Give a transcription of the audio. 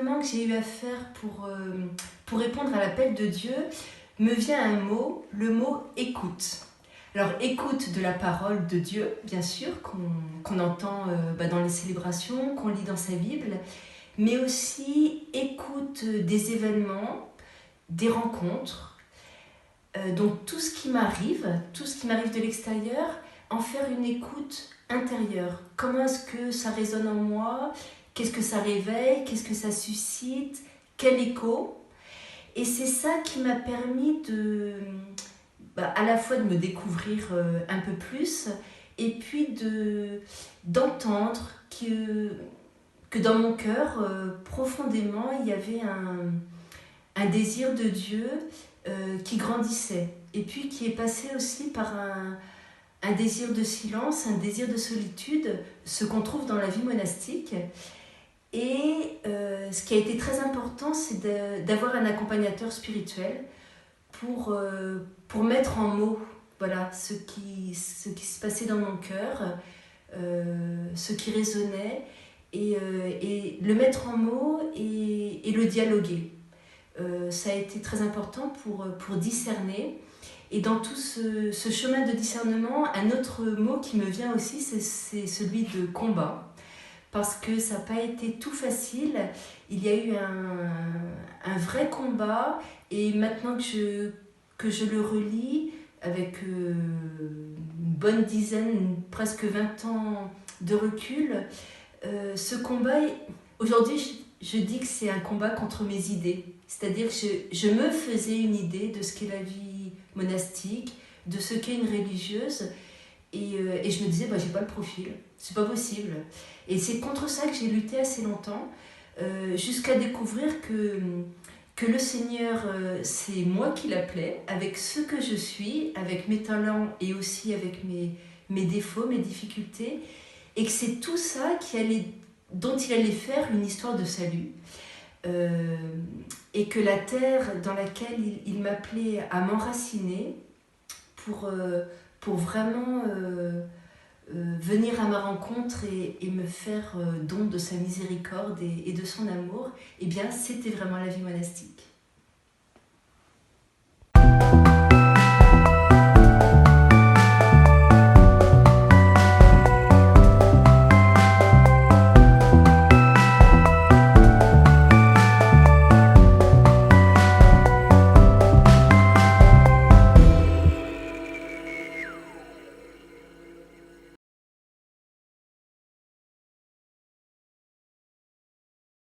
discernement que j'ai eu à faire pour répondre à l'appel de Dieu, me vient un mot, le mot écoute. Alors écoute de la parole de Dieu, bien sûr, qu'on entend dans les célébrations, qu'on lit dans sa Bible, mais aussi écoute des événements, des rencontres, donc tout ce qui m'arrive de l'extérieur, en faire une écoute intérieure. Comment est-ce que ça résonne en moi? Qu'est-ce que ça réveille? Qu'est-ce que ça suscite? Quel écho? Et c'est ça qui m'a permis à la fois de me découvrir un peu plus et puis d'entendre que dans mon cœur, profondément, il y avait un désir de Dieu qui grandissait et puis qui est passé aussi par un désir de silence, un désir de solitude, ce qu'on trouve dans la vie monastique. Et ce qui a été très important, c'est d'avoir un accompagnateur spirituel pour mettre en mots voilà, ce qui se passait dans mon cœur, ce qui résonnait, et le mettre en mots et le dialoguer. Ça a été très important pour discerner. Et dans tout ce chemin de discernement, un autre mot qui me vient aussi, c'est celui de combat. Parce que ça n'a pas été tout facile. Il y a eu un vrai combat. Et maintenant que je le relis, avec une bonne dizaine, presque 20 ans de recul, ce combat, aujourd'hui, je dis que c'est un combat contre mes idées. C'est-à-dire que je me faisais une idée de ce qu'est la vie monastique, de ce qu'est une religieuse, et je me disais, j'ai pas le profil, c'est pas possible. Et c'est contre ça que j'ai lutté assez longtemps, jusqu'à découvrir que le Seigneur, c'est moi qui l'appelais, avec ce que je suis, avec mes talents et aussi avec mes défauts, mes difficultés, et que c'est tout ça dont il allait faire une histoire de salut. Et que la terre dans laquelle il m'appelait à m'enraciner pour vraiment venir à ma rencontre et me faire don de sa miséricorde et de son amour, eh bien c'était vraiment la vie monastique.